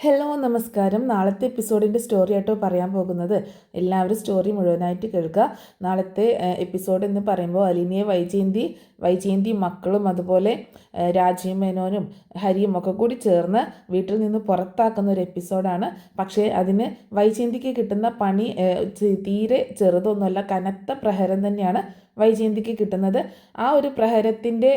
Hello നമസ്കാരം. നാളത്തെ എപ്പിസോഡിൻ്റെ story ആയിട്ടോ പറയാൻ പോകുന്നത്. എല്ലാവരും സ്റ്റോറി മുഴുവനായിട്ട് കേൾക്കുക. നാളത്തെ എപ്പിസോഡ് എന്ന് പറയുമ്പോൾ അലീനയെ വൈജയന്തി മക്കളും അതുപോലെ രാജീവ് മേനോനും ഹരിയും ഒക്കെ കൂടി ചേർന്ന് വീട്ടിൽ നിന്ന് പുറത്താക്കുന്ന ഒരു എപ്പിസോഡാണ്. പക്ഷേ അതിന് വൈജയന്തിക്ക് കിട്ടുന്ന പണി തീരെ ചെറുതൊന്നുമല്ല, കനത്ത പ്രഹരം തന്നെയാണ് വൈജയന്തിക്ക് കിട്ടുന്നത്. ആ ഒരു പ്രഹരത്തിൻ്റെ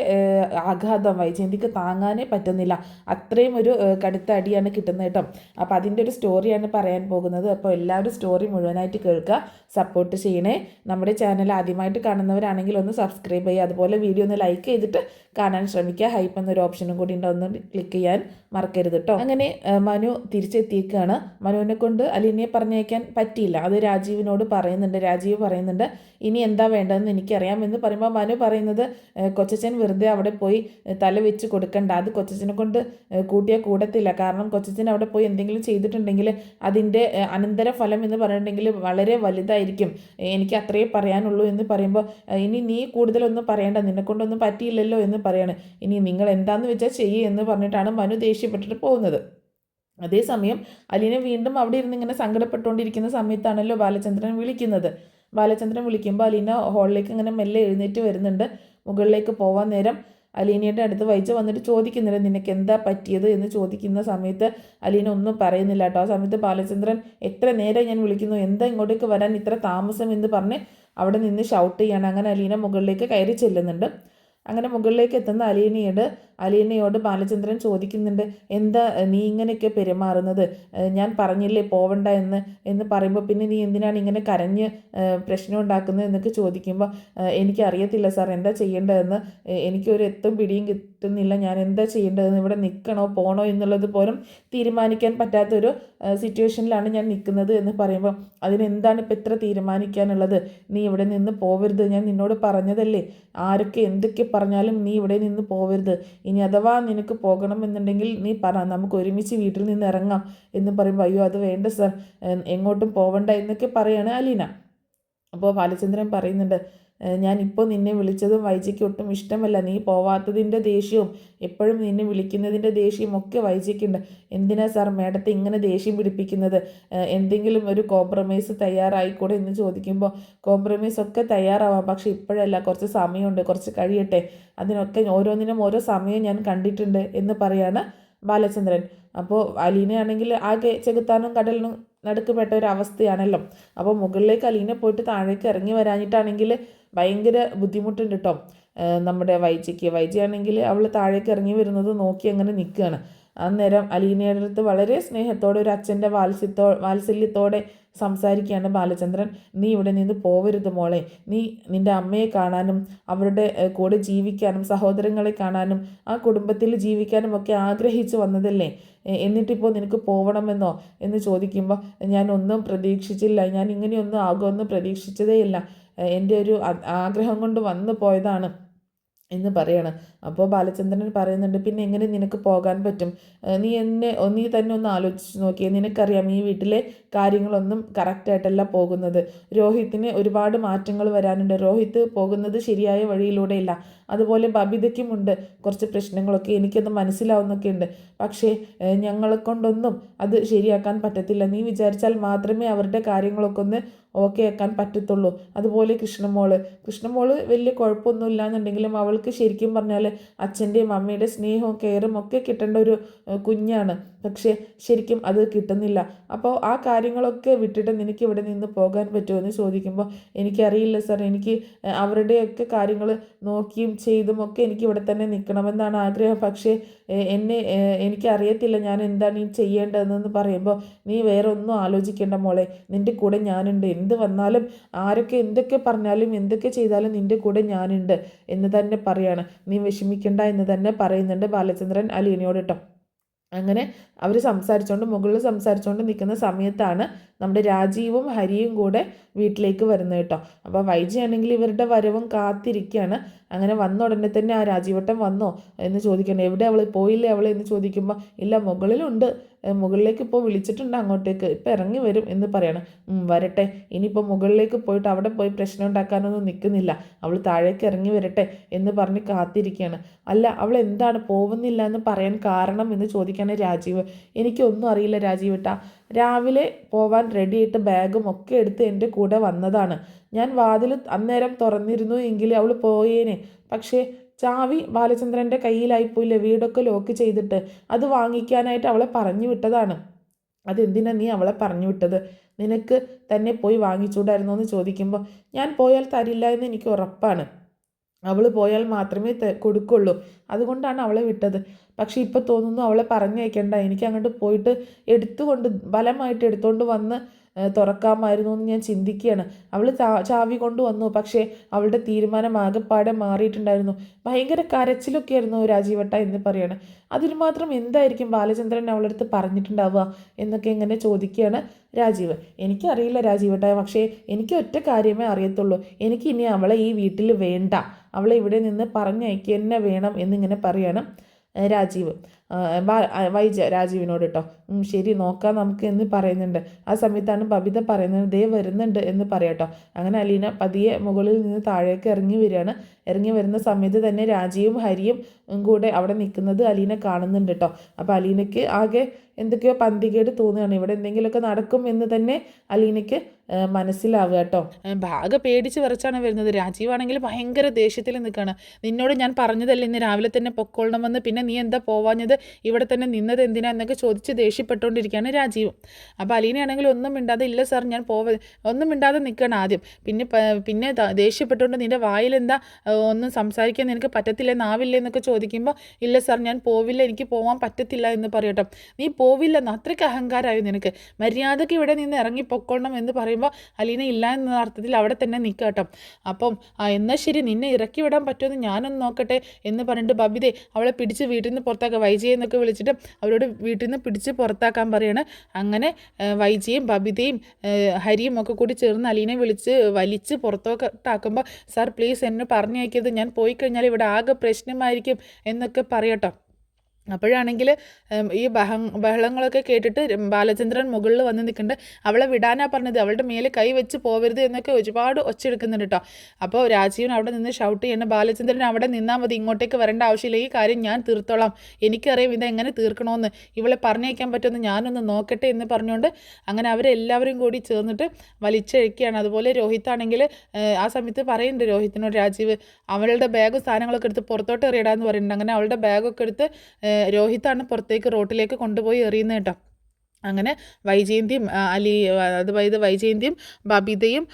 ആഘാതം വൈജയന്തിക്ക് താങ്ങാനേ പറ്റുന്നില്ല. അത്രയും ഒരു കടുത്ത അടിയാണ് കിട്ടുന്നത് കേട്ടോ. അപ്പോൾ അതിൻ്റെ ഒരു സ്റ്റോറിയാണ് പറയാൻ പോകുന്നത്. അപ്പോൾ എല്ലാവരും സ്റ്റോറി മുഴുവനായിട്ട് കേൾക്കുക, സപ്പോർട്ട് ചെയ്യണേ. നമ്മുടെ ചാനൽ ആദ്യമായിട്ട് കാണുന്നവരാണെങ്കിൽ ഒന്ന് സബ്സ്ക്രൈബ് ചെയ്യുക, അതുപോലെ വീഡിയോ ഒന്ന് ലൈക്ക് ചെയ്തിട്ട് കാണാൻ ശ്രമിക്കുക. ഹൈപ്പ് എന്നൊരു ഓപ്ഷനും കൂടി ഉണ്ട്, ഒന്ന് ക്ലിക്ക് ചെയ്യാൻ മറക്കരുത് കേട്ടോ. അങ്ങനെ മനു തിരിച്ചെത്തിയേക്കാണ്. മനുവിനെ കൊണ്ട് അലീനയെ പറഞ്ഞയക്കാൻ പറ്റിയില്ല. അത് രാജീവ് പറയുന്നുണ്ട് ഇനി എന്താ വേണ്ടതെന്ന് എനിക്കറിയാം എന്ന് പറയുമ്പോൾ മനു പറയുന്നത് കൊച്ചച്ഛൻ വെറുതെ അവിടെ പോയി തല വെച്ച് കൊടുക്കണ്ട, അത് കൊച്ചച്ഛനെ കൊണ്ട് കൂട്ടിയാൽ കൂടത്തില്ല. കാരണം കൊച്ചച്ഛൻ അവിടെ പോയി എന്തെങ്കിലും ചെയ്തിട്ടുണ്ടെങ്കിൽ അതിൻ്റെ അനന്തരഫലം എന്ന് പറഞ്ഞിട്ടുണ്ടെങ്കിൽ വളരെ വലുതായിരിക്കും. എനിക്ക് അത്രയേ പറയാനുള്ളൂ എന്ന് പറയുമ്പോൾ ഇനി നീ കൂടുതലൊന്നും പറയണ്ട, നിന്നെക്കൊണ്ടൊന്നും പറ്റിയില്ലല്ലോ എന്ന് പറയാണ്. ഇനി നിങ്ങൾ എന്താണെന്ന് വെച്ചാൽ ചെയ്യുക എന്ന് പറഞ്ഞിട്ടാണ് മനു ദേഷ്യപ്പെട്ടിട്ട് പോകുന്നത്. അതേസമയം അലീന വീണ്ടും അവിടെ ഇരുന്ന് ഇങ്ങനെ സങ്കടപ്പെട്ടുകൊണ്ടിരിക്കുന്ന സമയത്താണല്ലോ ബാലചന്ദ്രൻ വിളിക്കുന്നത്. ബാലചന്ദ്രൻ വിളിക്കുമ്പോൾ അലീന ഹാളിലേക്ക് ഇങ്ങനെ മെല്ലെ എഴുന്നേറ്റ് വരുന്നുണ്ട്. മുകളിലേക്ക് പോവാൻ നേരം അലീനയുടെ അടുത്ത് വൈജ വന്നിട്ട് ചോദിക്കുന്നില്ല നിനക്ക് എന്താ പറ്റിയത് എന്ന് ചോദിക്കുന്ന സമയത്ത് അലീന ഒന്നും പറയുന്നില്ല കേട്ടോ. ആ സമയത്ത് ബാലചന്ദ്രൻ എത്ര നേരം ഞാൻ വിളിക്കുന്നു, എന്താ ഇങ്ങോട്ടേക്ക് വരാൻ ഇത്ര താമസം എന്ന് പറഞ്ഞ് അവിടെ നിന്ന് ഷൗട്ട് ചെയ്യാണ്. അങ്ങനെ അലീന മുകളിലേക്ക് കയറി ചെല്ലുന്നുണ്ട്. അങ്ങനെ മുകളിലേക്ക് എത്തുന്ന അലീനയോട് ബാലചന്ദ്രൻ ചോദിക്കുന്നുണ്ട്, എന്താ നീ ഇങ്ങനെയൊക്കെ പെരുമാറുന്നത്, ഞാൻ പറഞ്ഞില്ലേ പോവണ്ട എന്ന് പറയുമ്പോൾ പിന്നെ നീ എന്തിനാണ് ഇങ്ങനെ കരഞ്ഞ് പ്രശ്നം ഉണ്ടാക്കുന്നത് എന്നൊക്കെ ചോദിക്കുമ്പോൾ എനിക്കറിയത്തില്ല സാർ എന്താ ചെയ്യേണ്ടതെന്ന്, എനിക്കൊരു എത്തും പിടിയും കിട്ടുന്നില്ല, ഞാൻ എന്താ ചെയ്യേണ്ടതെന്ന്, ഇവിടെ നിൽക്കണോ പോണോ എന്നുള്ളത് പോലും തീരുമാനിക്കാൻ പറ്റാത്തൊരു സിറ്റുവേഷനിലാണ് ഞാൻ നിൽക്കുന്നത് എന്ന് പറയുമ്പോൾ അതിനെന്താണ് ഇപ്പം ഇത്ര തീരുമാനിക്കാനുള്ളത്, നീ ഇവിടെ നിന്ന് പോവരുത്, ഞാൻ നിന്നോട് പറഞ്ഞതല്ലേ, ആരൊക്കെ എന്തൊക്കെ പറഞ്ഞാലും നീ ഇവിടെ നിന്ന് പോവരുത്, ഇനി അഥവാ നിനക്ക് പോകണമെന്നുണ്ടെങ്കിൽ നീ പറ, നമുക്ക് ഒരുമിച്ച് വീട്ടിൽ നിന്ന് ഇറങ്ങാം എന്ന് പറയുമ്പോൾ അയ്യോ അത് വേണ്ട സർ, എങ്ങോട്ടും പോവണ്ട എന്നൊക്കെ പറയാണ് അലീന. അപ്പോൾ ബാലചന്ദ്രൻ പറയുന്നുണ്ട് ഞാനിപ്പോൾ നിന്നെ വിളിച്ചതും വൈജയ്ക്ക് ഒട്ടും ഇഷ്ടമല്ല, നീ പോവാത്തതിൻ്റെ ദേഷ്യവും എപ്പോഴും നിന്നെ വിളിക്കുന്നതിൻ്റെ ദേഷ്യവും ഒക്കെ വൈജയ്ക്കുണ്ട്, എന്തിനാ സാർ മേഡത്തെ ഇങ്ങനെ ദേഷ്യം പിടിപ്പിക്കുന്നത്, എന്തെങ്കിലും ഒരു കോംപ്രമൈസ് തയ്യാറായിക്കൂടെ എന്ന് ചോദിക്കുമ്പോൾ കോംപ്രമൈസ് ഒക്കെ തയ്യാറാവാം, പക്ഷെ ഇപ്പോഴല്ല, കുറച്ച് സമയമുണ്ട്, കുറച്ച് കഴിയട്ടെ, അതിനൊക്കെ ഓരോന്നിനും ഓരോ സമയം ഞാൻ കണ്ടിട്ടുണ്ട് എന്ന് പറയാണ് ബാലചന്ദ്രൻ. അപ്പോൾ അലീനയാണെങ്കിൽ ആകെ ചെകുത്താനും കടലിനും നടുക്കുപെട്ട ഒരു അവസ്ഥയാണല്ലോ. അപ്പോൾ മുകളിലേക്ക് അലീന പോയിട്ട് താഴേക്ക് ഇറങ്ങി വരാഞ്ഞിട്ടാണെങ്കിൽ ഭയങ്കര ബുദ്ധിമുട്ടുണ്ട് കേട്ടോ നമ്മുടെ വൈജയാണെങ്കിൽ അവൾ താഴേക്ക് ഇറങ്ങി വരുന്നത് നോക്കി അങ്ങനെ നിൽക്കുകയാണ്. അന്നേരം അലീനയുടെ അടുത്ത് വളരെ സ്നേഹത്തോടെ ഒരു അച്ഛൻ്റെ വാത്സല്യത്തോടെ സംസാരിക്കുകയാണ് ബാലചന്ദ്രൻ. നീ ഇവിടെ നിന്ന് പോവരുത് മോളെ, നീ നിൻ്റെ അമ്മയെ കാണാനും അവരുടെ കൂടെ ജീവിക്കാനും സഹോദരങ്ങളെ കാണാനും ആ കുടുംബത്തിൽ ജീവിക്കാനും ഒക്കെ ആഗ്രഹിച്ചു വന്നതല്ലേ, എന്നിട്ടിപ്പോൾ നിനക്ക് പോവണമെന്നോ എന്ന് ചോദിക്കുമ്പോൾ ഞാനൊന്നും പ്രതീക്ഷിച്ചില്ല, ഞാൻ ഇങ്ങനെയൊന്നും ആകുമെന്ന് പ്രതീക്ഷിച്ചതേയില്ല, എൻ്റെ ഒരു ആഗ്രഹം കൊണ്ട് വന്നു പോയതാണ് എന്ന് പറയാണ്. അപ്പോൾ ബാലചന്ദ്രൻ പറയുന്നുണ്ട് പിന്നെ എങ്ങനെ നിനക്ക് പോകാൻ പറ്റും, നീ തന്നെ ഒന്ന് ആലോചിച്ച് നോക്കിയേ, നിനക്കറിയാം ഈ വീട്ടിലെ കാര്യങ്ങളൊന്നും കറക്റ്റായിട്ടല്ല പോകുന്നത്, രോഹിത്തിന് ഒരുപാട് മാറ്റങ്ങൾ വരാനുണ്ട്, രോഹിത്ത് പോകുന്നത് ശരിയായ വഴിയിലൂടെയില്ല, അതുപോലെ ബബിതയ്ക്കുമുണ്ട് കുറച്ച് പ്രശ്നങ്ങളൊക്കെ എനിക്കത് മനസ്സിലാവുന്നൊക്കെ ഉണ്ട്, പക്ഷേ ഞങ്ങളെ കൊണ്ടൊന്നും അത് ശരിയാക്കാൻ പറ്റത്തില്ല, നീ വിചാരിച്ചാൽ മാത്രമേ അവരുടെ കാര്യങ്ങളൊക്കെ ഒന്ന് ഓക്കെ ആക്കാൻ പറ്റത്തുള്ളൂ. അതുപോലെ കൃഷ്ണമോള് വലിയ കുഴപ്പമൊന്നുമില്ല എന്നുണ്ടെങ്കിലും അവൾക്ക് ശരിക്കും പറഞ്ഞാൽ അച്ഛൻ്റെയും അമ്മയുടെ സ്നേഹവും കെയറും ഒക്കെ കിട്ടേണ്ട ഒരു കുഞ്ഞാണ്, പക്ഷേ ശരിക്കും അത് കിട്ടുന്നില്ല. അപ്പോൾ ആ കാര്യങ്ങളൊക്കെ വിട്ടിട്ട് നിനക്ക് ഇവിടെ നിന്ന് പോകാൻ പറ്റുമോ എന്ന് ചോദിക്കുമ്പോൾ എനിക്കറിയില്ല സാർ, എനിക്ക് അവരുടെയൊക്കെ കാര്യങ്ങൾ നോക്കിയും ചെയ്തും ഒക്കെ എനിക്ക് ഇവിടെ തന്നെ നിൽക്കണമെന്നാണ് ആഗ്രഹം, പക്ഷേ എനിക്കറിയത്തില്ല ഞാൻ എന്താണ് ഈ ചെയ്യേണ്ടതെന്ന് പറയുമ്പോൾ നീ വേറെ ഒന്നും ആലോചിക്കേണ്ട മോളെ, നിൻ്റെ കൂടെ ഞാനുണ്ട്, എന്ത് വന്നാലും ആരൊക്കെ എന്തൊക്കെ പറഞ്ഞാലും എന്തൊക്കെ ചെയ്താലും നിൻ്റെ കൂടെ ഞാനുണ്ട് എന്ന് തന്നെ പറയാണ്, നീ വിഷമിക്കണ്ട എന്ന് തന്നെ പറയുന്നുണ്ട് ബാലചന്ദ്രൻ അലീനയോട് കേട്ടോ. അങ്ങനെ അവർ മുകളിൽ സംസാരിച്ചുകൊണ്ട് നിൽക്കുന്ന സമയത്താണ് നമ്മുടെ രാജീവും ഹരിയും കൂടെ വീട്ടിലേക്ക് വരുന്നത് കേട്ടോ. അപ്പോൾ വൈജയാണെങ്കിൽ ഇവരുടെ വരവും കാത്തിരിക്കുകയാണ്. അങ്ങനെ വന്ന ഉടനെ തന്നെ ആ രാജീവട്ടം വന്നോ എന്ന് ചോദിക്കണം, എവിടെ അവൾ പോയില്ലേ അവൾ എന്ന് ചോദിക്കുമ്പോൾ ഇല്ല മുകളിലുണ്ട് മുകളിലേക്ക് ഇപ്പോൾ വിളിച്ചിട്ടുണ്ട് അങ്ങോട്ടേക്ക്, ഇപ്പം ഇറങ്ങി വരും എന്ന് പറയാണ്. വരട്ടെ, ഇനിയിപ്പോൾ മുകളിലേക്ക് പോയിട്ട് അവിടെ പോയി പ്രശ്നം ഉണ്ടാക്കാനൊന്നും നിൽക്കുന്നില്ല, അവൾ താഴേക്ക് ഇറങ്ങി വരട്ടെ എന്ന് പറഞ്ഞ് കാത്തിരിക്കുകയാണ്. അല്ല, അവൾ എന്താണ് പോകുന്നില്ല എന്ന് പറയാൻ കാരണം എന്ന് ചോദിക്കാണ് രാജീവ്. എനിക്കൊന്നും അറിയില്ല രാജീവേട്ടാ, രാവിലെ പോവാൻ റെഡിയായിട്ട് ബാഗും ഒക്കെ എടുത്ത് എൻ്റെ കൂടെ വന്നതാണ്. ഞാൻ വാതിൽ അന്നേരം തുറന്നിരുന്നു എങ്കിൽ അവൾ പോയേനെ. പക്ഷേ ചാവി ബാലചന്ദ്രൻ്റെ കയ്യിലായിപ്പോയില്ലേ, വീടൊക്കെ ലോക്ക് ചെയ്തിട്ട്. അത് വാങ്ങിക്കാനായിട്ട് അവളെ പറഞ്ഞു വിട്ടതാണ്. അതെന്തിനാ നീ അവളെ പറഞ്ഞു വിട്ടത്? നിനക്ക് തന്നെ പോയി വാങ്ങിച്ചൂടായിരുന്നോ എന്ന് ചോദിക്കുമ്പോൾ, ഞാൻ പോയാൽ തരില്ല എന്ന് എനിക്ക് ഉറപ്പാണ്. അവൾ പോയാൽ മാത്രമേ കൊടുക്കുള്ളൂ, അതുകൊണ്ടാണ് അവളെ വിട്ടത്. പക്ഷെ ഇപ്പോൾ തോന്നുന്നു അവളെ പറഞ്ഞയക്കേണ്ട, എനിക്ക് അങ്ങോട്ട് പോയിട്ട് ബലമായിട്ട് എടുത്തുകൊണ്ട് വന്ന് തുറക്കാമായിരുന്നു എന്ന് ഞാൻ ചിന്തിക്കുകയാണ്. അവൾ ചാവി കൊണ്ടുവന്നു, പക്ഷേ അവളുടെ തീരുമാനം ആകെപ്പാടെ മാറിയിട്ടുണ്ടായിരുന്നു. ഭയങ്കര കരച്ചിലൊക്കെ ആയിരുന്നു രാജീവട്ട എന്ന് പറയാണ്. അതിന് മാത്രം എന്തായിരിക്കും ബാലചന്ദ്രൻ അവളുടെ അടുത്ത് പറഞ്ഞിട്ടുണ്ടാവുക എന്നൊക്കെ ഇങ്ങനെ ചോദിക്കുകയാണ് രാജീവ്. എനിക്കറിയില്ല രാജീവട്ട, പക്ഷേ എനിക്ക് ഒറ്റ കാര്യമേ അറിയത്തുള്ളൂ, എനിക്ക് ഇനി അവളെ ഈ വീട്ടിൽ വേണ്ട, അവളെ ഇവിടെ നിന്ന് പറഞ്ഞയക്കുക തന്നെ വേണം എന്നിങ്ങനെ പറയാണ് രാജീവ്. രാജീവിനോട് കേട്ടോ. ശരി, നോക്കാം നമുക്ക് എന്ന് പറയുന്നുണ്ട്. ആ സമയത്താണ് ബബിത പറയുന്നത് ദേ വരുന്നുണ്ട് എന്ന് പറയാട്ടോ. അങ്ങനെ അലീന പതിയെ മുകളിൽ നിന്ന് താഴേക്ക് ഇറങ്ങി വരികയാണ്. ഇറങ്ങി വരുന്ന സമയത്ത് തന്നെ രാജിയും ഹരിയും കൂടെ അവിടെ നിൽക്കുന്നത് അലീന കാണുന്നുണ്ട് കേട്ടോ. അപ്പോൾ അലീനയ്ക്ക് ആകെ എന്തൊക്കെയോ പന്തികേട് തോന്നുകയാണ്. ഇവിടെ എന്തെങ്കിലുമൊക്കെ നടക്കും എന്ന് തന്നെ അലീനയ്ക്ക് മനസ്സിലാവുക കേട്ടോ. ആകെ പേടിച്ച് വിറച്ചാണ് വരുന്നത്. രാജീവാണെങ്കിൽ ഭയങ്കര ദേഷ്യത്തിൽ നിൽക്കുകയാണ്. നിന്നോട് ഞാൻ പറഞ്ഞതല്ലേ ഇന്ന് രാവിലെ തന്നെ പൊക്കോളണമെന്ന്, പിന്നെ നീ എന്താ പോവാഞ്ഞത്, ഇവിടെ തന്നെ നിന്നത് എന്തിനാ എന്നൊക്കെ ചോദിച്ച് ദേഷ്യപ്പെട്ടുകൊണ്ടിരിക്കുകയാണ് രാജീവ്. അപ്പോൾ അലീനയാണെങ്കിൽ ഒന്നും മിണ്ടാതെ, ഇല്ല സാർ ഞാൻ ഒന്നും മിണ്ടാതെ നിൽക്കണം ആദ്യം. പിന്നെ ദേഷ്യപ്പെട്ടുകൊണ്ട് നിൻ്റെ വായിലെന്താ ഒന്നും സംസാരിക്കാൻ നിനക്ക് പറ്റത്തില്ല, നാവില്ല എന്നൊക്കെ ചോദിക്കുമ്പോൾ, ഇല്ല സാർ ഞാൻ പോവില്ല, എനിക്ക് പോകാൻ പറ്റത്തില്ല എന്ന് പറയട്ടോ. നീ പോവില്ലെന്ന് അത്രയ്ക്ക് അഹങ്കാരമായി നിനക്ക്, മര്യാദയ്ക്ക് ഇവിടെ നിന്ന് ഇറങ്ങി പൊക്കോളണം എന്ന് പറയുമ്പോൾ അലീന ഇല്ല എന്ന അർത്ഥത്തിൽ അവിടെ തന്നെ നിൽക്കുക കേട്ടോ. അപ്പം എന്നാൽ ശരി, നിന്നെ ഇറക്കി വിടാൻ പറ്റുമെന്ന് ഞാനൊന്ന് നോക്കട്ടെ എന്ന് പറഞ്ഞിട്ട് ബബിതേ അവളെ പിടിച്ച് വീട്ടിൽ നിന്ന് പുറത്താക്കുക, വൈജയെ എന്നൊക്കെ വിളിച്ചിട്ട് അവരോട് വീട്ടിൽ നിന്ന് പിടിച്ച് പുറത്താക്കാൻ പറയാണ്. അങ്ങനെ വൈജയും ബബിതയും ഹരിയും ഒക്കെ കൂടി ചേർന്ന് അലീനെ വലിച്ച് പുറത്തോട്ടാക്കുമ്പോൾ, സാർ പ്ലീസ് എന്നെ പറഞ്ഞയക്കരുത്, ഞാൻ പോയി കഴിഞ്ഞാൽ ഇവിടെ ആകെ പ്രശ്നമായിരിക്കും എന്നൊക്കെ പറയട്ടോ. അപ്പോഴാണെങ്കിൽ ഈ ബഹളങ്ങളൊക്കെ കേട്ടിട്ട് ബാലചന്ദ്രൻ മുകളിൽ വന്ന് നിൽക്കുന്നുണ്ട്. അവളെ വിടാനാണ് പറഞ്ഞത്, അവളുടെ മേലെ കൈ വെച്ച് പോവരുത് എന്നൊക്കെ ഒരുപാട് ഒച്ചെടുക്കുന്നുണ്ട് കേട്ടോ. അപ്പോൾ രാജീവൻ അവിടെ നിന്ന് ഷൗട്ട് ചെയ്യണം, ബാലചന്ദ്രൻ അവിടെ നിന്നാൽ മതി, ഇങ്ങോട്ടേക്ക് വരേണ്ട ആവശ്യമില്ല, ഈ കാര്യം ഞാൻ തീർത്തോളാം, എനിക്കറിയാം ഇതെങ്ങനെ തീർക്കണമെന്ന്, ഇവളെ പറഞ്ഞേക്കാൻ പറ്റുമെന്ന് ഞാനൊന്ന് നോക്കട്ടെ എന്ന് പറഞ്ഞുകൊണ്ട് അങ്ങനെ അവരെല്ലാവരും കൂടി ചേർന്നിട്ട് വലിച്ചഴിക്കുകയാണ്. അതുപോലെ രോഹിത്താണെങ്കിൽ ആ സമയത്ത് പറയുന്നുണ്ട് രോഹിത്തിനോട് രാജീവ്, അവളുടെ ബാഗും സാധനങ്ങളൊക്കെ എടുത്ത് പുറത്തോട്ട് എറിയിടാന്ന് പറയുന്നുണ്ട്. അങ്ങനെ അവളുടെ ബാഗൊക്കെ എടുത്ത് രോഹിത്താണ് പുറത്തേക്ക് റോട്ടിലേക്ക് കൊണ്ടുപോയി എറിയുന്നത് കേട്ടോ. അങ്ങനെ വൈജയന്തിയും വൈജയന്തിയും ബബിതയും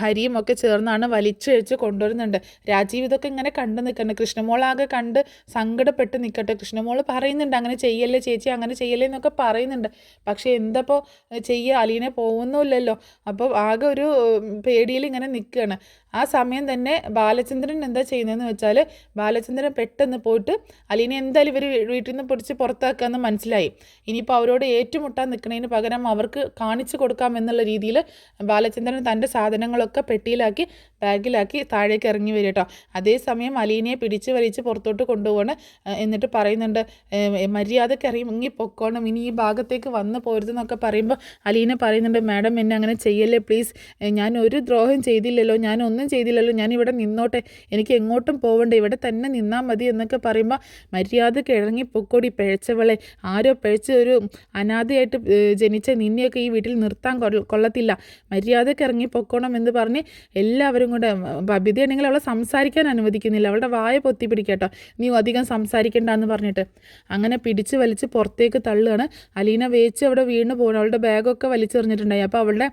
ഹരിയും ഒക്കെ ചേർന്നാണ് വലിച്ചഴിച്ച് കൊണ്ടുവരുന്നുണ്ട്. രാജീവ് ഇതൊക്കെ ഇങ്ങനെ കണ്ടു നിൽക്കുന്നുണ്ട്. കൃഷ്ണമോളാകെ കണ്ട് സങ്കടപ്പെട്ട് നിൽക്കട്ടെ. കൃഷ്ണമോൾ പറയുന്നുണ്ട് അങ്ങനെ ചെയ്യല്ലേ ചേച്ചി, അങ്ങനെ ചെയ്യല്ലേ എന്നൊക്കെ പറയുന്നുണ്ട്. പക്ഷേ എന്തപ്പോൾ ചെയ്യുക, അലീനെ പോകുന്നില്ലല്ലോ. അപ്പോൾ ആകെ ഒരു പേടിയിൽ ഇങ്ങനെ നിൽക്കുകയാണ്. ആ സമയം തന്നെ ബാലചന്ദ്രൻ എന്താ ചെയ്യുന്നതെന്ന് വെച്ചാൽ, ബാലചന്ദ്രൻ പെട്ടെന്ന് പോയിട്ട് അലീനെ എന്തായാലും ഇവർ വീട്ടിൽ നിന്ന് പിടിച്ച് പുറത്താക്കാമെന്ന് മനസ്സിലായി. ഇനിയിപ്പോൾ അവരോട് ഏറ്റുമുട്ടാൻ നിൽക്കുന്നതിന് പകരം അവർക്ക് കാണിച്ചു കൊടുക്കാം എന്നുള്ള രീതിയിൽ ബാലചന്ദ്രൻ തൻ്റെ സാധനങ്ങളൊക്കെ പെട്ടിയിലാക്കി ബാഗിലാക്കി താഴേക്ക് ഇറങ്ങി വരും കേട്ടോ. അതേസമയം അലീനയെ പിടിച്ച് വലിച്ച് പുറത്തോട്ട് കൊണ്ടുപോകണം. എന്നിട്ട് പറയുന്നുണ്ട് മര്യാദയ്ക്ക് ഇറങ്ങി പൊക്കോണം, ഇനി ഈ ഭാഗത്തേക്ക് വന്ന് പോരുതെന്നൊക്കെ പറയുമ്പോൾ അലീന പറയുന്നുണ്ട്, മാഡം എന്നെ അങ്ങനെ ചെയ്യല്ലേ പ്ലീസ്, ഞാൻ ഒരു ദ്രോഹം ചെയ്തില്ലല്ലോ, ഞാനൊന്നും ചെയ്തില്ലല്ലോ, ഞാൻ ഇവിടെ നിന്നോട്ടെ, എനിക്ക് എങ്ങോട്ടും പോവണ്ട, ഇവിടെ തന്നെ നിന്നാൽ മതി എന്നൊക്കെ പറയുമ്പോൾ, മര്യാദയ്ക്ക് ഇറങ്ങി പൊക്കോടി പിഴച്ചവളെ, ആരോ പിഴച്ച് ഒരു അനാഥയായിട്ട് ജനിച്ച നിന്നെയൊക്കെ ഈ വീട്ടിൽ നിർത്താൻ കൊള്ളത്തില്ല, മര്യാദയ്ക്ക് ഇറങ്ങി പൊക്കോണം എന്ന് പറഞ്ഞ് എല്ലാവരും കൂടെ, ബബിതയാണെങ്കിൽ അവളെ സംസാരിക്കാൻ അനുവദിക്കുന്നില്ല, അവളുടെ വായ പൊത്തി പിടിക്കട്ടോ, നീ അധികം സംസാരിക്കണ്ട എന്ന് പറഞ്ഞിട്ട് അങ്ങനെ പിടിച്ച് വലിച്ച് പുറത്തേക്ക് തള്ളുകയാണ്. അലീന വേച്ച് അവിടെ വീണ് പോകണം, അവളുടെ ബാഗൊക്കെ വലിച്ചെറിഞ്ഞിട്ടുണ്ടായി. അപ്പോൾ അവളുടെ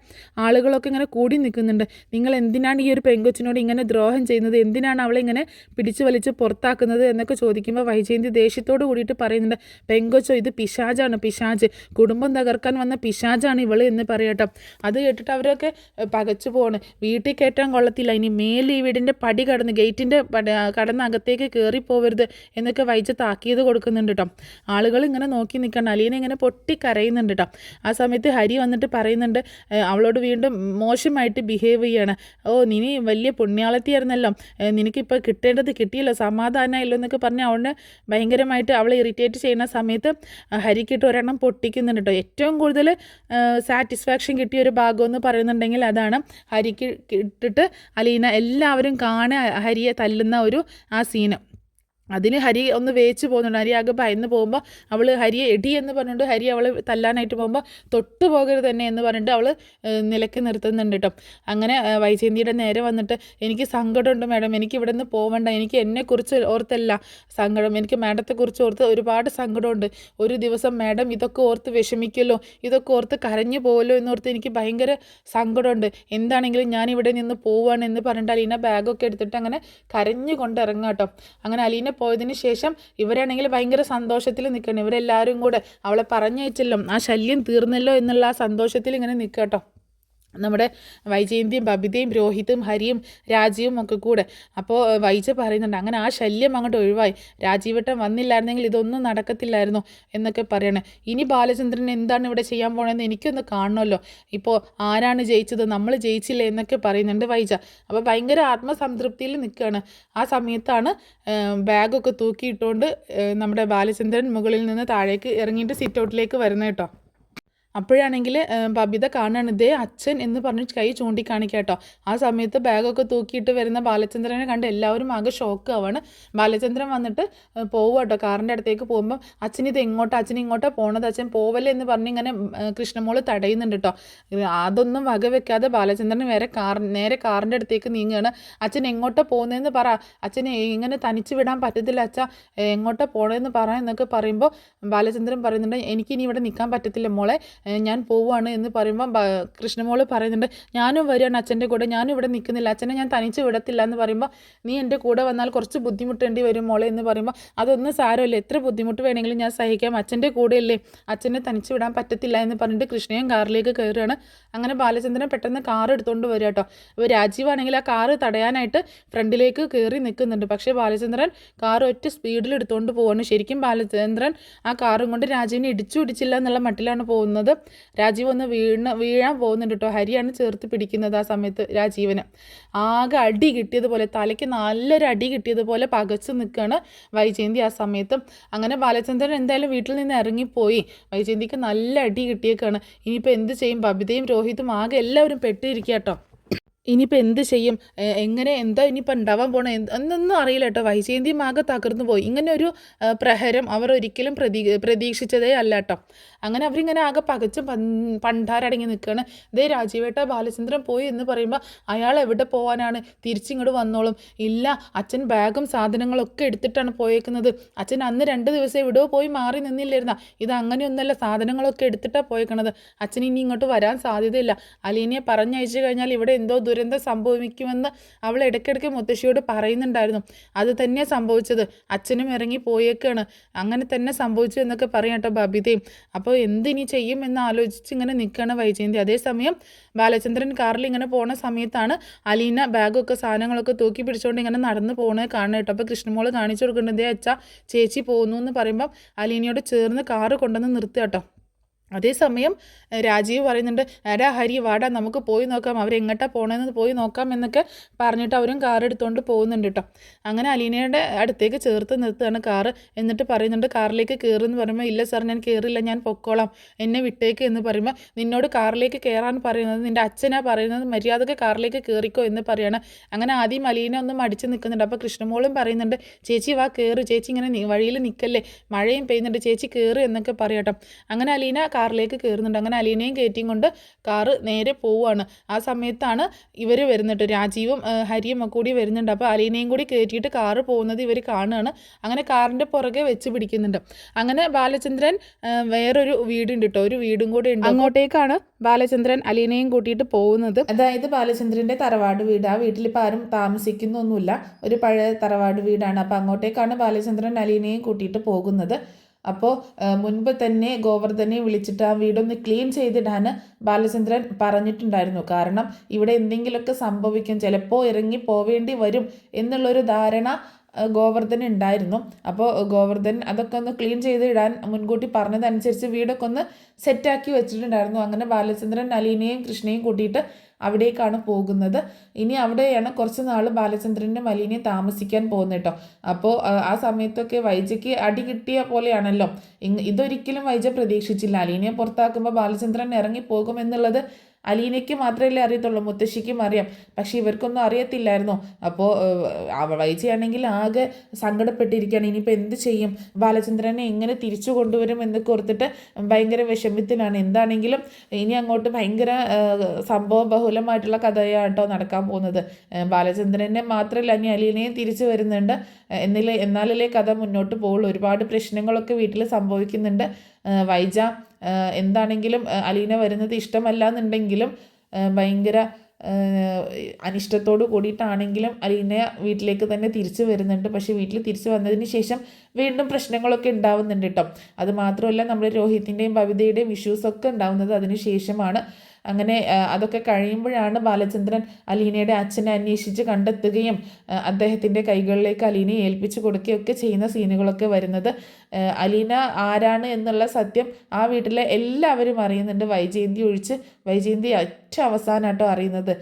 ആളുകളൊക്കെ ഇങ്ങനെ കൂടി നിൽക്കുന്നുണ്ട്. നിങ്ങൾ എന്തിനാണ് ഈ ഒരു പെങ്കൊച്ചിനോട് ഇങ്ങനെ ദ്രോഹം ചെയ്യുന്നത്, എന്തിനാണ് അവളെ ഇങ്ങനെ പിടിച്ച് വലിച്ച് പുറത്താക്കുന്നത് എന്നൊക്കെ ചോദിക്കുമ്പോൾ വൈജയന്തി ദേഷ്യത്തോട് കൂടിയിട്ട് പറയുന്നുണ്ട്, പെങ്കൊച്ചോ ഇത് പിശാചാണ്, പിശാച്, കുടുംബം തകർക്കാൻ വന്ന പിശാചാണ് ഇവള് എന്ന് പറയട്ടോ. അത് കേട്ടിട്ട് അവരൊക്കെ പകച്ചു പോണ്. വീട്ടിൽ കയറ്റാൻ കൊള്ളത്തില്ല, ഇനി മേലെ ഈ വീടിൻ്റെ പടി കടന്ന് ഗേറ്റിൻ്റെ കടന്ന് അകത്തേക്ക് കയറിപ്പോവരുത് എന്നൊക്കെ വൈജ താക്കീത് കൊടുക്കുന്നുണ്ട് കേട്ടോ. ആളുകൾ ഇങ്ങനെ നോക്കി നിൽക്കണം. അലീന ഇങ്ങനെ പൊട്ടി കരയുന്നുണ്ട് കേട്ടോ. ആ സമയത്ത് ഹരി വന്നിട്ട് പറയുന്നുണ്ട്, അവളോട് വീണ്ടും മോശമായിട്ട് ബിഹേവ് ചെയ്യാണ്. ഓ നീ വലിയ പുണ്യാളത്തിയായിരുന്നല്ലോ, നിനക്കിപ്പോൾ കിട്ടേണ്ടത് കിട്ടിയല്ലോ, സമാധാനമായല്ലോ എന്നൊക്കെ പറഞ്ഞ് അവളെ ഭയങ്കരമായിട്ട് അവളെ ഇറിറ്റേറ്റ് ചെയ്യുന്ന സമയത്ത് ഹരിക്കിട്ട് ഒരെണ്ണം പൊട്ടിക്കുന്നുണ്ട് കേട്ടോ. ഏറ്റവും കൂടുതൽ സാറ്റിസ്ഫാക്ഷൻ കിട്ടിയ ഒരു ഭാഗം എന്ന് പറയുന്നുണ്ടെങ്കിൽ അതാണ് ഹരിക്ക് ഇട്ടിട്ട് അലീന എല്ലാവരും കാണാൻ ഹരിയെ തല്ലുന്ന ഒരു ആ സീന്. അതിന് ഹരി ഒന്ന് വേച്ച് പോകുന്നുണ്ട്. ഹരി ആകെ ഭയന്ന് പോകുമ്പോൾ അവൾ ഹരിയെ എടി എന്ന് പറഞ്ഞിട്ട് ഹരി അവൾ തല്ലാനായിട്ട് പോകുമ്പോൾ തൊട്ട് പോകരുത് തന്നെ എന്ന് പറഞ്ഞിട്ട് അവൾ നിലയ്ക്ക് നിർത്തുന്നുണ്ട് കേട്ടോ. അങ്ങനെ വൈജയന്തിയുടെ നേരെ വന്നിട്ട്, എനിക്ക് സങ്കടമുണ്ട് മാഡം, എനിക്ക് ഇവിടെ നിന്ന് പോവണ്ട, എനിക്ക് എന്നെക്കുറിച്ച് ഓർത്തല്ല സങ്കടം, എനിക്ക് മാഡത്തെക്കുറിച്ച് ഓർത്ത് ഒരുപാട് സങ്കടമുണ്ട്. ഒരു ദിവസം മാഡം ഇതൊക്കെ ഓർത്ത് വിഷമിക്കുമല്ലോ, ഇതൊക്കെ ഓർത്ത് കരഞ്ഞു പോവല്ലോ എന്നോർത്ത് എനിക്ക് ഭയങ്കര സങ്കടമുണ്ട്. എന്താണെങ്കിലും ഞാൻ ഇവിടെ നിന്ന് പോവുകയാണ് എന്ന് പറഞ്ഞിട്ട് അലീന ബാഗൊക്കെ എടുത്തിട്ട് അങ്ങനെ കരഞ്ഞുകൊണ്ട് ഇറങ്ങാം കേട്ടോ. അങ്ങനെ അലീന പോയതിന് ശേഷം ഇവരാണെങ്കിൽ ഭയങ്കര സന്തോഷത്തിൽ നിൽക്കണം. ഇവരെല്ലാവരും കൂടെ അവളെ പറഞ്ഞയച്ചല്ലോ, ആ ശല്യം തീർന്നല്ലോ എന്നുള്ള ആ സന്തോഷത്തിൽ ഇങ്ങനെ നിൽക്കുക കേട്ടോ. നമ്മുടെ വൈജയന്തിയും ബബിതയും രോഹിതും ഹരിയും രാജീവും ഒക്കെ കൂടെ. അപ്പോൾ വൈജ പറയുന്നുണ്ട്, അങ്ങനെ ആ ശല്യം അങ്ങോട്ട് ഒഴിവായി, രാജീവട്ടം വന്നില്ലായിരുന്നെങ്കിൽ ഇതൊന്നും നടക്കത്തില്ലായിരുന്നു എന്നൊക്കെ പറയണേ. ഇനി ബാലചന്ദ്രൻ എന്താണ് ഇവിടെ ചെയ്യാൻ പോകണമെന്ന് എനിക്കൊന്ന് കാണണമല്ലോ, ഇപ്പോൾ ആരാണ് ജയിച്ചത്, നമ്മൾ ജയിച്ചില്ലേ എന്നൊക്കെ പറയുന്നുണ്ട് വൈജ. അപ്പോൾ ഭയങ്കര ആത്മസംതൃപ്തിയിൽ നിൽക്കുകയാണ്. ആ സമയത്താണ് ബാഗൊക്കെ തൂക്കിയിട്ടുകൊണ്ട് നമ്മുടെ ബാലചന്ദ്രൻ മുകളിൽ നിന്ന് താഴേക്ക് ഇറങ്ങിയിട്ട് സിറ്റ് ഔട്ടിലേക്ക് വരുന്നത് കേട്ടോ. അപ്പോഴാണെങ്കിൽ ബബിത കാണാണ്, ഇതേ അച്ഛൻ എന്ന് പറഞ്ഞ് കൈ ചൂണ്ടിക്കാണിക്കുക കേട്ടോ. ആ സമയത്ത് ബാഗൊക്കെ തൂക്കിയിട്ട് വരുന്ന ബാലചന്ദ്രനെ കണ്ട് എല്ലാവരും ആകെ ഷോക്ക് ആവാണ്. ബാലചന്ദ്രൻ വന്നിട്ട് പോവുക കേട്ടോ. കാറിൻ്റെ അടുത്തേക്ക് പോകുമ്പം അച്ഛൻ ഇത് എങ്ങോട്ടാ, അച്ഛൻ ഇങ്ങോട്ടാണ് പോണത്, അച്ഛൻ പോവല്ലേ എന്ന് പറഞ്ഞ് ഇങ്ങനെ കൃഷ്ണമോള് തടയുന്നുണ്ട് കേട്ടോ. അതൊന്നും വകവെക്കാതെ ബാലചന്ദ്രൻ നേരെ കാറിൻ്റെ അടുത്തേക്ക് നീങ്ങുകയാണ്. അച്ഛൻ എങ്ങോട്ടാണ് പോകുന്നതെന്ന് പറ, അച്ഛനെ ഇങ്ങനെ തനിച്ച് വിടാൻ പറ്റത്തില്ല അച്ഛാ, എങ്ങോട്ടാണ് പോകണമെന്ന് പറ എന്നൊക്കെ പറയുമ്പോൾ ബാലചന്ദ്രൻ പറയുന്നുണ്ട്, എനിക്കിനി ഇവിടെ നിൽക്കാൻ പറ്റത്തില്ല മോളെ, ഞാൻ പോവുകയാണ് എന്ന് പറയുമ്പോൾ കൃഷ്ണമോള് പറയുന്നുണ്ട്, ഞാനും വരികയാണ് അച്ഛൻ്റെ കൂടെ, ഞാനും ഇവിടെ നിൽക്കുന്നില്ല, അച്ഛനെ ഞാൻ തനിച്ച് വിടത്തില്ല എന്ന് പറയുമ്പോൾ, നീ എൻ്റെ കൂടെ വന്നാൽ കുറച്ച് ബുദ്ധിമുട്ടേണ്ടി വരും മോളെ എന്ന് പറയുമ്പോൾ, അതൊന്നും സാരമില്ല, എത്ര ബുദ്ധിമുട്ട് വേണമെങ്കിലും ഞാൻ സഹിക്കാം, അച്ഛൻ്റെ കൂടെയല്ലേ, അച്ഛനെ തനിച്ച് വിടാൻ പറ്റത്തില്ല എന്ന് പറഞ്ഞിട്ട് കൃഷ്ണയും കാറിലേക്ക് കയറുകയാണ്. അങ്ങനെ ബാലചന്ദ്രൻ പെട്ടെന്ന് കാർ എടുത്തുകൊണ്ട് വരിക കേട്ടോ. അപ്പോൾ രാജീവാണെങ്കിൽ ആ കാറ് തടയാനായിട്ട് ഫ്രണ്ടിലേക്ക് കയറി നിൽക്കുന്നുണ്ട്. പക്ഷേ ബാലചന്ദ്രൻ കാർ ഒറ്റ സ്പീഡിൽ എടുത്തുകൊണ്ട് പോവാണ്. ശരിക്കും ബാലചന്ദ്രൻ ആ കാറും കൊണ്ട് രാജീവിനെ ഇടിച്ചില്ല എന്നുള്ള മട്ടിലാണ് പോകുന്നത്. രാജീവ് ഒന്ന് വീഴാൻ പോകുന്നുണ്ട് കേട്ടോ. ഹരിയാണ് ചേർത്ത് പിടിക്കുന്നത് ആ സമയത്ത് രാജീവിന്. ആകെ അടി കിട്ടിയതുപോലെ, തലയ്ക്ക് നല്ലൊരു അടി കിട്ടിയതുപോലെ പകച്ചു നിൽക്കുകയാണ് വൈജയന്തി ആ സമയത്തും. അങ്ങനെ ബാലചന്ദ്രൻ എന്തായാലും വീട്ടിൽ നിന്ന് ഇറങ്ങിപ്പോയി. വൈജയന്തിക്ക് നല്ല അടി കിട്ടിയേക്കാണ്. ഇനിയിപ്പോൾ എന്ത് ചെയ്യും? ബബിതയും രോഹിതും ആകെ എല്ലാവരും പെട്ടിരിക്കുക കേട്ടോ. ഇനിയിപ്പോൾ എന്ത് ചെയ്യും, എങ്ങനെ എന്താ ഇനിയിപ്പോൾ ഉണ്ടാവാൻ പോകണം എന്നൊന്നും അറിയില്ല കേട്ടോ. വൈജയന്തി ആകെ തകർന്നു പോയി. ഇങ്ങനെ ഒരു പ്രഹരം അവർ ഒരിക്കലും പ്രതീക്ഷിച്ചതേ അല്ല കേട്ടോ. അങ്ങനെ അവരിങ്ങനെ ആകെ പകച്ചും പണ്ടാരടങ്ങി നിൽക്കുകയാണ്. ഇതേ രാജീവേട്ട ബാലചന്ദ്രൻ പോയി എന്ന് പറയുമ്പോൾ, അയാൾ എവിടെ പോകാനാണ്, തിരിച്ചിങ്ങോട്ട് വന്നോളും. ഇല്ല, അച്ഛൻ ബാഗും സാധനങ്ങളൊക്കെ എടുത്തിട്ടാണ് പോയേക്കുന്നത്. അച്ഛൻ അന്ന് 2 ദിവസം എവിടെയോ പോയി മാറി നിന്നില്ലായിരുന്ന, ഇത് അങ്ങനെയൊന്നുമല്ല, സാധനങ്ങളൊക്കെ എടുത്തിട്ടാണ് പോയേക്കണത്. അച്ഛൻ ഇനി ഇങ്ങോട്ട് വരാൻ സാധ്യതയില്ല. അലീനയെ പറഞ്ഞയച്ചു കഴിഞ്ഞാൽ ഇവിടെ എന്തോ ദുരന്തം സംഭവിക്കുമെന്ന് അവൾ ഇടയ്ക്കിടയ്ക്ക് മുത്തശ്ശിയോട് പറയുന്നുണ്ടായിരുന്നു. അത് തന്നെ സംഭവിച്ചത്, അച്ഛനും ഇറങ്ങി പോയേക്കാണ്, അങ്ങനെ തന്നെ സംഭവിച്ചു എന്നൊക്കെ പറയാം കേട്ടോ ബബിതയും. അപ്പോൾ എന്തിനി ചെയ്യും എന്ന് ആലോചിച്ച് ഇങ്ങനെ നിൽക്കുകയാണ് വൈജയന്തി. അതേസമയം ബാലചന്ദ്രൻ കാറിൽ ഇങ്ങനെ പോണ സമയത്താണ് അലീന ബാഗൊക്കെ സാധനങ്ങളൊക്കെ തൂക്കി പിടിച്ചുകൊണ്ട് ഇങ്ങനെ നടന്ന് പോകണത് കാണുക കേട്ടോ. അപ്പോൾ കൃഷ്ണമോള് കാണിച്ചു കൊടുക്കേണ്ടതേ, അച്ഛാ ചേച്ചി പോകുന്നു എന്ന് പറയുമ്പം അലീനയോട് ചേർന്ന് കാറ് കൊണ്ടുവന്ന് നിർത്തുക കേട്ടോ. അതേസമയം രാജീവ് പറയുന്നുണ്ട്, എടാ ഹരി വാടാ നമുക്ക് പോയി നോക്കാം, അവരെങ്ങോട്ടാണ് പോകണമെന്ന് പോയി നോക്കാം എന്നൊക്കെ പറഞ്ഞിട്ട് അവരും കാർ എടുത്തുകൊണ്ട് പോകുന്നുണ്ട് കേട്ടോ. അങ്ങനെ അലീനയുടെ അടുത്തേക്ക് ചേർത്ത് നിർത്തുകയാണ് കാറ്. എന്നിട്ട് പറയുന്നുണ്ട്, കാറിലേക്ക് കയറുമെന്ന് പറയുമ്പോൾ, ഇല്ല സാർ ഞാൻ കയറില്ല, ഞാൻ പൊക്കോളാം, എന്നെ വിട്ടേക്ക് എന്ന് പറയുമ്പോൾ, നിന്നോട് കാറിലേക്ക് കയറാൻ പറയുന്നത് നിൻ്റെ അച്ഛനാ പറയുന്നത്, മര്യാദക്ക് കാറിലേക്ക് കയറിക്കോ എന്ന് പറയാണ്. അങ്ങനെ ആദ്യം അലീന ഒന്ന് മടിച്ച് നിൽക്കുന്നുണ്ട്. അപ്പോൾ കൃഷ്ണമോളും പറയുന്നുണ്ട്, ചേച്ചി വാ കയറ്, ചേച്ചി ഇങ്ങനെ വഴിയിൽ നിൽക്കല്ലേ, മഴയും പെയ്യുന്നുണ്ട്, ചേച്ചി കയറ് എന്നൊക്കെ പറയാട്ടോ. അങ്ങനെ അലീന കാറിലേക്ക് കയറുന്നുണ്ട്. അങ്ങനെ അലീനയും കയറ്റിയും കൊണ്ട് കാറ് നേരെ പോവുകയാണ്. ആ സമയത്താണ് ഇവർ വരുന്നുണ്ട്, രാജീവും ഹരിയും ഒക്കെ കൂടി വരുന്നുണ്ട്. അപ്പോൾ അലീനയും കൂടി കയറ്റിയിട്ട് കാറ് പോകുന്നത് ഇവർ കാണുകയാണ്. അങ്ങനെ കാറിൻ്റെ പുറകെ വെച്ച് പിടിക്കുന്നുണ്ട്. അങ്ങനെ ബാലചന്ദ്രൻ വേറൊരു വീടുണ്ട് കേട്ടോ, ഒരു വീടും കൂടെ ഉണ്ട്. അങ്ങോട്ടേക്കാണ് ബാലചന്ദ്രൻ അലീനയും കൂട്ടിയിട്ട് പോകുന്നത്. അതായത് ബാലചന്ദ്രൻ്റെ തറവാട് വീട്. ആ വീട്ടിലിപ്പോൾ ആരും താമസിക്കുന്നൊന്നുമില്ല, ഒരു പഴയ തറവാട് വീടാണ്. അപ്പോൾ അങ്ങോട്ടേക്കാണ് ബാലചന്ദ്രൻ അലീനയും കൂട്ടിയിട്ട് പോകുന്നത്. അപ്പോൾ മുൻപ് തന്നെ ഗോവർദ്ധനെ വിളിച്ചിട്ട് ആ വീടൊന്ന് ക്ലീൻ ചെയ്തിടാൻ ബാലചന്ദ്രൻ പറഞ്ഞിട്ടുണ്ടായിരുന്നു. കാരണം ഇവിടെ എന്തെങ്കിലുമൊക്കെ സംഭവിക്കും, ചിലപ്പോൾ ഇറങ്ങി പോവേണ്ടി വരും എന്നുള്ളൊരു ധാരണ ഗോവർദ്ധന് ഉണ്ടായിരുന്നു. അപ്പോൾ ഗോവർദ്ധൻ അതൊക്കെ ഒന്ന് ക്ലീൻ ചെയ്ത് ഇടാൻ മുൻകൂട്ടി പറഞ്ഞതനുസരിച്ച് വീടൊക്കെ ഒന്ന് സെറ്റാക്കി വെച്ചിട്ടുണ്ടായിരുന്നു. അങ്ങനെ ബാലചന്ദ്രൻ അലീനയും കൃഷ്ണയും കൂട്ടിയിട്ട് അവിടേക്കാണ് പോകുന്നത്. ഇനി അവിടെയാണ് കുറച്ച് നാൾ ബാലചന്ദ്രനും അലീനയും താമസിക്കാൻ പോകുന്നത് കേട്ടോ. അപ്പോൾ ആ സമയത്തൊക്കെ വൈജയ്ക്ക് അടി കിട്ടിയ പോലെയാണല്ലോ. ഇതൊരിക്കലും വൈജ പ്രതീക്ഷിച്ചില്ല. അലീനയെ പുറത്താക്കുമ്പോൾ ബാലചന്ദ്രൻ ഇറങ്ങി പോകുമെന്നുള്ളത് അലീനയ്ക്ക് മാത്രമല്ലേ അറിയത്തുള്ളൂ, മുത്തശ്ശിക്കും അറിയാം. പക്ഷെ ഇവർക്കൊന്നും അറിയത്തില്ലായിരുന്നു. അപ്പോൾ വൈജയാണെങ്കിൽ ആകെ സങ്കടപ്പെട്ടിരിക്കുകയാണ്. ഇനിയിപ്പോൾ എന്ത് ചെയ്യും, ബാലചന്ദ്രനെ എങ്ങനെ തിരിച്ചു കൊണ്ടുവരും എന്നൊക്കെ ഓർത്തിട്ട് ഭയങ്കര വിഷമത്തിലാണ്. എന്താണെങ്കിലും ഇനി അങ്ങോട്ട് ഭയങ്കര സംഭവ ബഹുലമായിട്ടുള്ള കഥയാട്ടോ നടക്കാൻ പോകുന്നത്. ബാലചന്ദ്രനെ മാത്രമല്ല ഇനി അലീനയും തിരിച്ചു വരുന്നുണ്ട്. എന്നാലല്ലേ കഥ മുന്നോട്ട് പോകുള്ളൂ. ഒരുപാട് പ്രശ്നങ്ങളൊക്കെ വീട്ടിൽ സംഭവിക്കുന്നുണ്ട്. വൈജ എന്താണെങ്കിലും അലീന വരുന്നത് ഇഷ്ടമല്ല എന്നുണ്ടെങ്കിലും ഭയങ്കര അനിഷ്ടത്തോട് കൂടിയിട്ടാണെങ്കിലും അലീന വീട്ടിലേക്ക് തന്നെ തിരിച്ചു വരുന്നുണ്ട്. പക്ഷേ വീട്ടിൽ തിരിച്ചു വന്നതിന് ശേഷം വീണ്ടും പ്രശ്നങ്ങളൊക്കെ ഉണ്ടാവുന്നുണ്ട് കേട്ടോ. അത് മാത്രമല്ല നമ്മുടെ രോഹിത്തിൻ്റെയും ഭവിതയുടെയും ഇഷ്യൂസൊക്കെ ഉണ്ടാവുന്നത് അതിന് ശേഷമാണ്. അങ്ങനെ അതൊക്കെ കഴിയുമ്പോഴാണ് ബാലചന്ദ്രൻ അലീനയുടെ അച്ഛനെ അന്വേഷിച്ച് കണ്ടെത്തുകയും അദ്ദേഹത്തിൻ്റെ കൈകളിലേക്ക് അലീനയെ ഏൽപ്പിച്ചു കൊടുക്കുകയൊക്കെ ചെയ്യുന്ന സീനുകളൊക്കെ വരുന്നത്. അലീന ആരാണ് എന്നുള്ള സത്യം ആ വീട്ടിലെ എല്ലാവരും അറിയുന്നുണ്ട്, വൈജയന്തി ഒഴിച്ച്. വൈജയന്തി ഏറ്റവും അവസാനമായിട്ടോ അറിയുന്നത്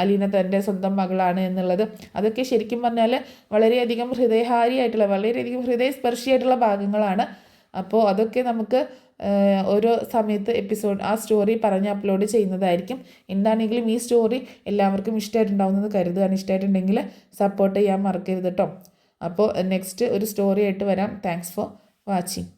അലീന തൻ്റെ സ്വന്തം മകളാണ് എന്നുള്ളത്. അതൊക്കെ ശരിക്കും പറഞ്ഞാൽ വളരെയധികം ഹൃദയഹാരിയായിട്ടുള്ള, വളരെയധികം ഹൃദയസ്പർശിയായിട്ടുള്ള ഭാഗങ്ങളാണ്. അപ്പോൾ അതൊക്കെ നമുക്ക് ഓരോ സമയത്ത് ആ സ്റ്റോറി പറഞ്ഞ് അപ്ലോഡ് ചെയ്യുന്നതായിരിക്കും. എന്താണെങ്കിലും ഈ സ്റ്റോറി എല്ലാവർക്കും ഇഷ്ടമായിട്ടുണ്ടാവുന്നത് കരുതുകയാണ്. ഇഷ്ടമായിട്ടുണ്ടെങ്കിൽ സപ്പോർട്ട് ചെയ്യാൻ മറക്കരുത് കേട്ടോ. അപ്പോൾ നെക്സ്റ്റ് ഒരു സ്റ്റോറി ആയിട്ട് വരാം. Thanks for watching.